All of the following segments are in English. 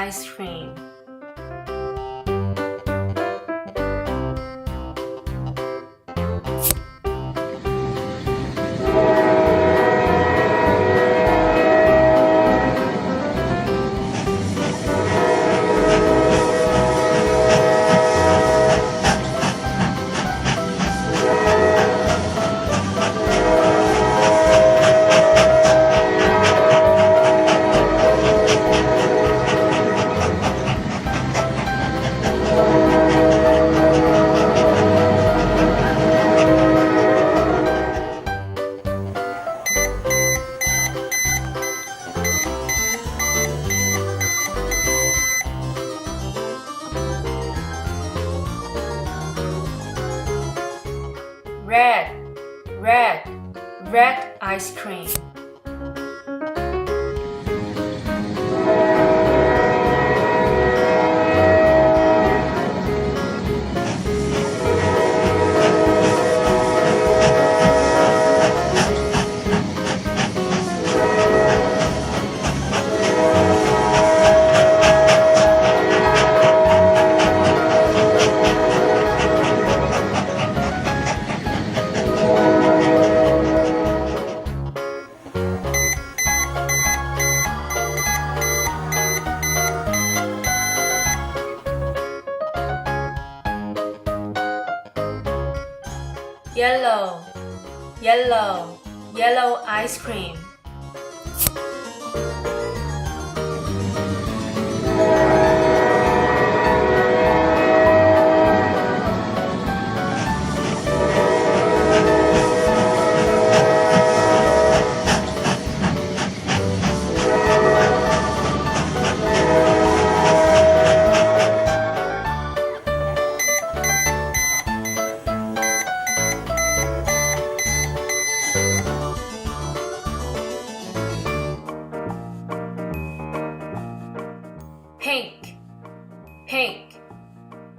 ice cream. Red, red ice cream. Yellow ice cream.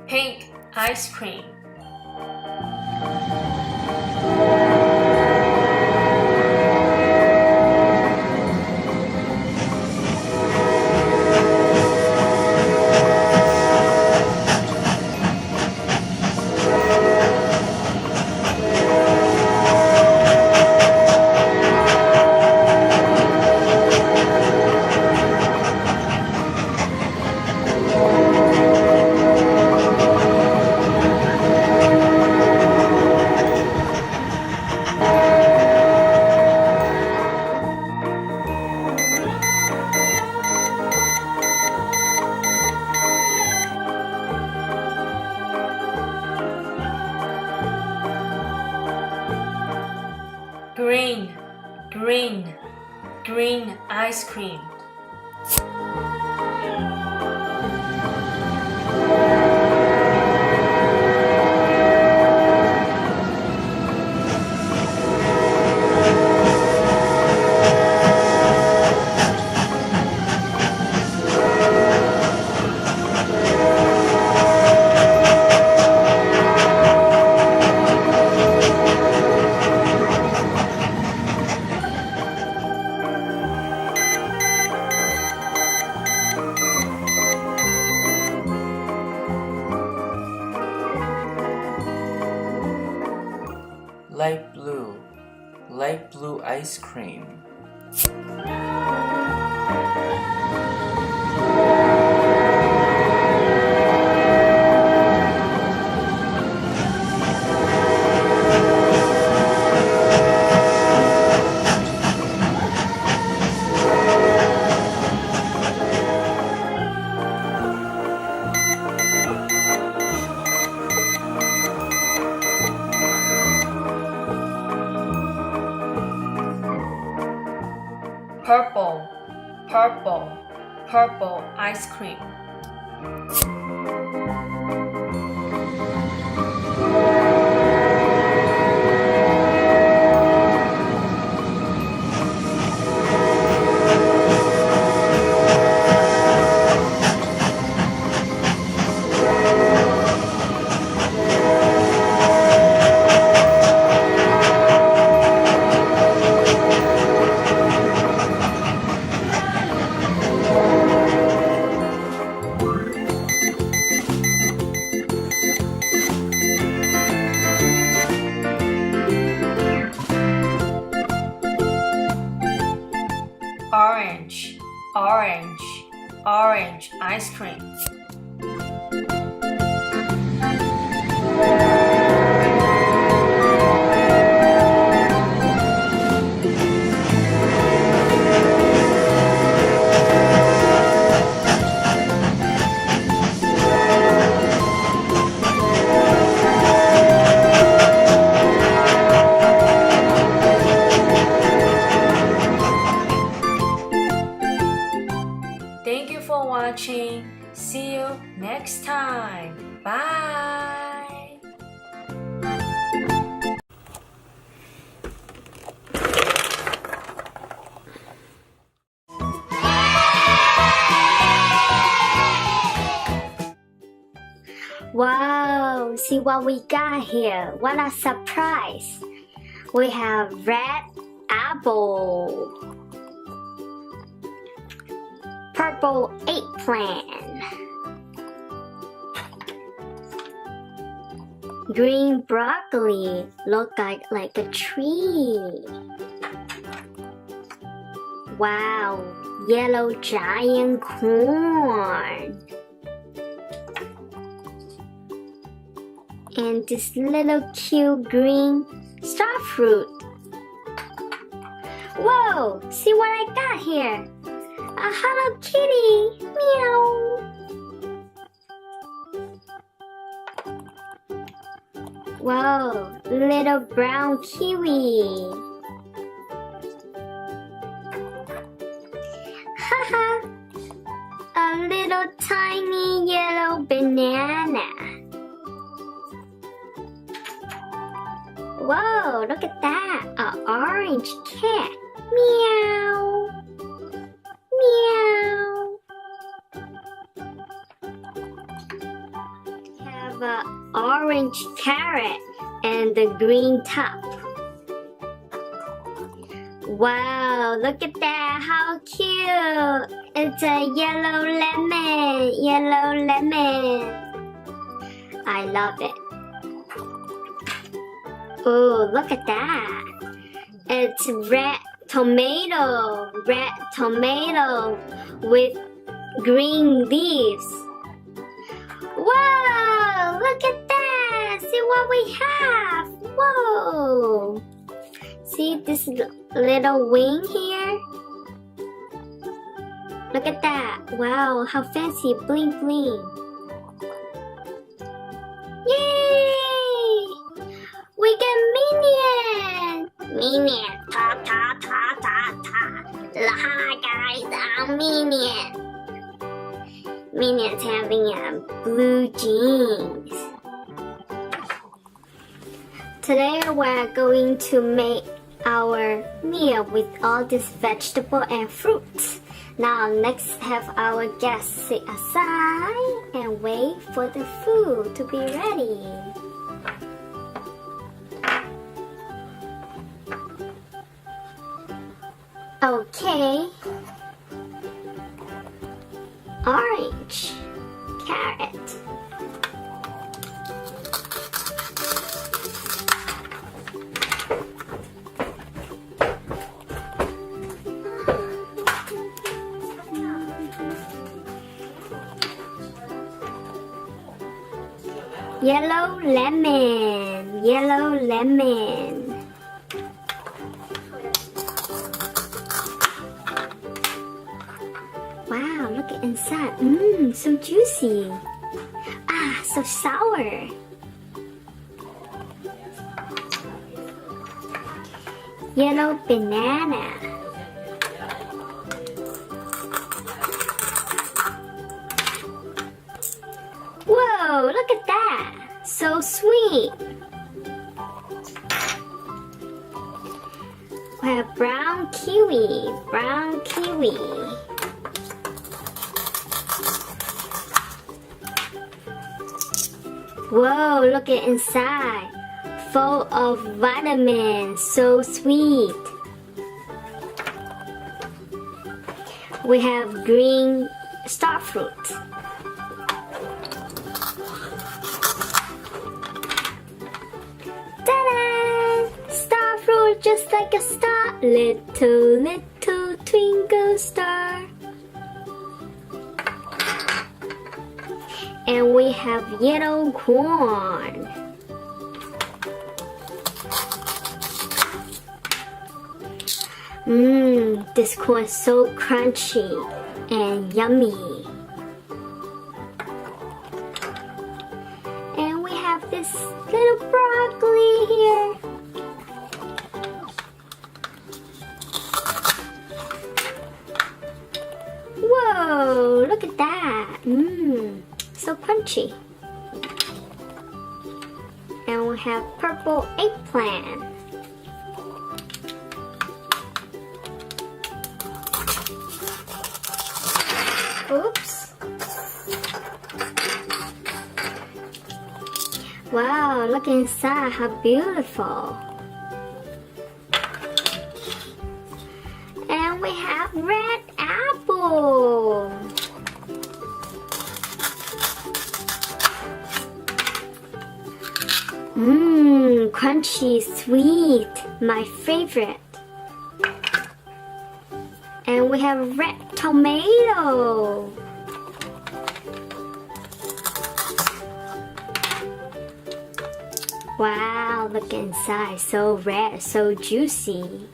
Pink ice cream. Green ice cream. Light blue ice cream. Purple ice cream. ice cream. Thank you for watching. See you next time. Bye. Wow, see what we got here. What a surprise. We have red apple, purple eggplant, green broccoli, look like a tree. Wow, yellow giant corn. And this little cute green star fruit. Whoa, see what I got here? A Hello Kitty! Meow! Whoa, little brown kiwi! Haha! A little tiny yellow banana! Whoa, look at that! An orange cat! Meow! Meow! Have an orange carrot and the green top. Wow, look at that! How cute! It's a yellow lemon! Yellow lemon! I love it. Oh, look at that! It's red tomato with green leaves. Whoa! Look at that! See what we have! Whoa! See this little wing here? Look at that! Wow, how fancy! Bling bling! Yay! We get Minion! Minion! Ta ta ta ta ta! Hi guys, I'm Minion! Minion's having blue jeans. Today we're going to make our meal with all this vegetable and fruits. Now let's have our guests sit aside and wait for the food to be ready. Okay. Orange, carrot, yellow lemon, yellow lemon. Wow, look at inside. Mmm, so juicy. Ah, so sour. Yellow banana. Whoa, look at that. So sweet. We have brown kiwi, brown kiwi. Whoa, look at inside. Full of vitamins, so sweet. We have green star fruit. Ta-da! Star fruit just like a star. Little, little twinkle star. And we have yellow corn. This corn is so crunchy and yummy. And we have this little broccoli here. Whoa, look at that. So crunchy. And we have purple eggplant. Oops. Wow, look inside, how beautiful. And we have red apple. Crunchy, sweet, my favorite. And we have red tomato. Wow, look inside, so red, so juicy.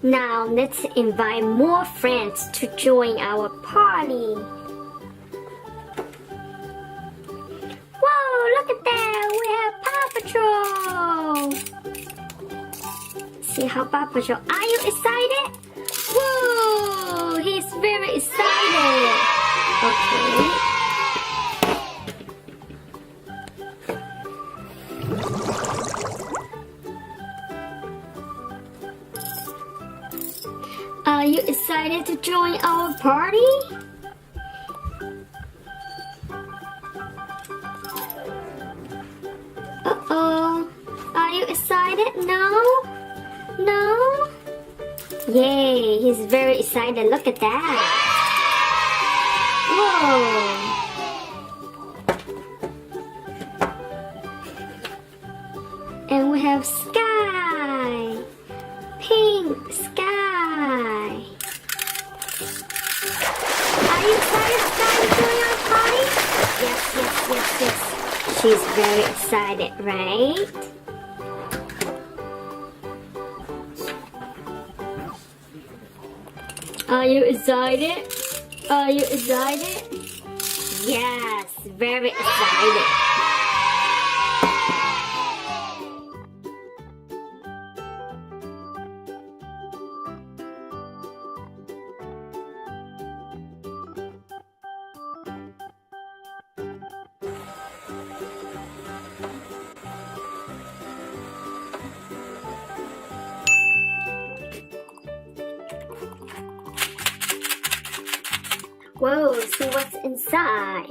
Now let's invite more friends to join our party. Whoa, look at that, we have Paw Patrol. See how Paw Patrol, are you excited? Whoa, he's very excited. Okay. Are you excited to join our party? Uh-oh. Are you excited? No? No? Yay, he's very excited. Look at that. Whoa. And we have sky. Pink sky. Are you excited, Sky, to join our party? Yes. She's very excited, right? Are you excited? Are you excited? Yes, very excited. Whoa, see what's inside.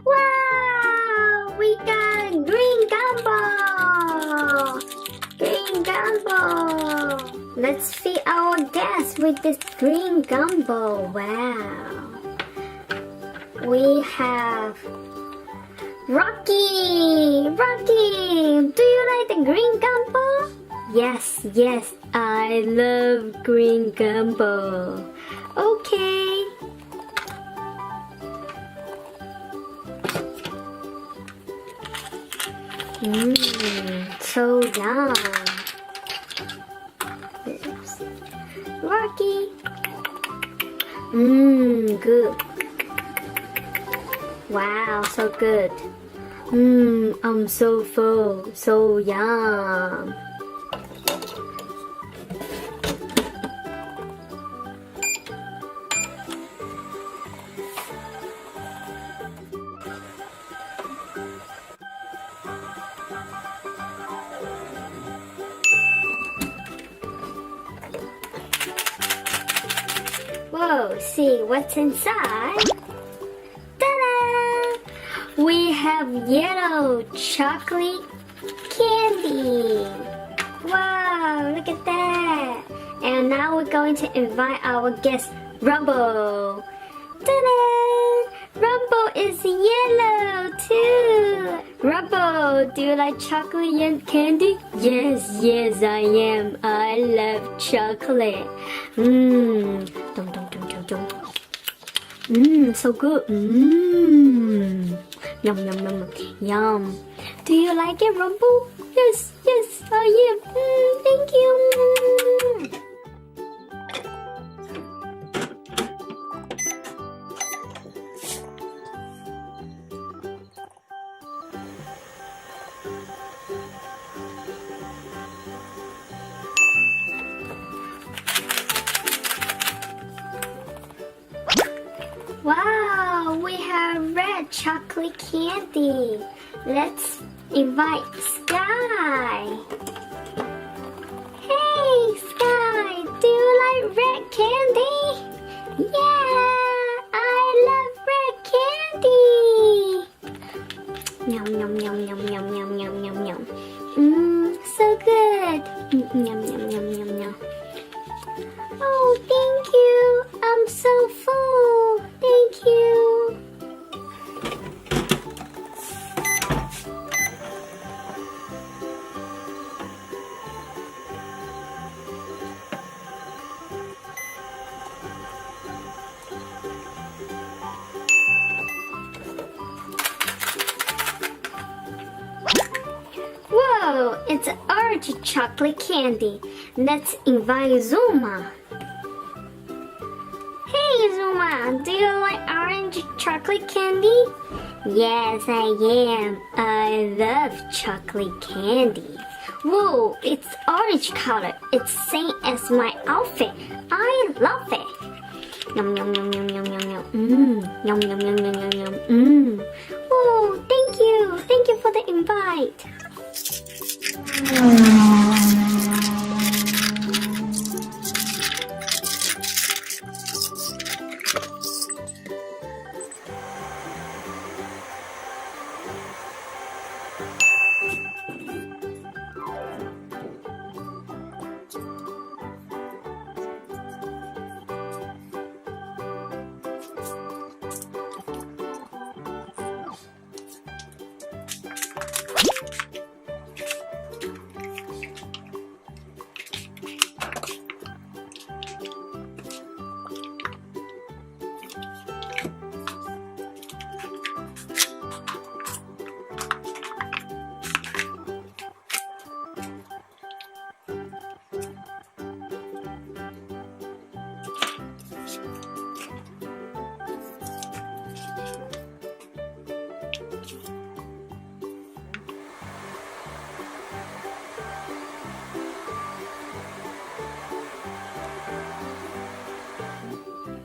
Wow, we got green gumbo. Green gumbo. Let's feed our guests with this green gumbo. Wow. We have Rocky. Rocky, do you like the green gumbo? Yes, I love green gumbo. Okay. So yum. Oops. Rocky. Good. Wow, so good. I'm so full. So yum. Whoa, see what's inside? Ta-da! We have yellow chocolate candy. Wow, look at that. And now we're going to invite our guest, Rumble. Ta-da! Rumble is yellow too. Rumble, do you like chocolate and candy? Yes, I am. I love chocolate. Dum, dum, dum, dum, dum. So good. Yum, yum, yum, yum. Do you like it, Rumble? Yes, yes, I am. Thank you. Wow, we have red chocolate candy. Let's invite Sky. Hey, Sky, do you like red candy? Yeah, I love red candy. Yum, yum, yum, yum, yum, yum, yum, yum, yum. So good. Yum, yum, yum, yum, yum. Oh, thank you. I'm so full. Thank you. Whoa, it's orange chocolate candy. Let's invite Zuma. Hey Zuma, do you like orange chocolate candy? Yes, I am. I love chocolate candy. Whoa, it's orange color. It's same as my outfit. I love it. Yum yum yum yum yum yum yum. Yum yum yum yum yum yum. Oh, thank you. Thank you for the invite.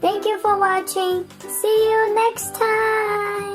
Thank you for watching. See you next time.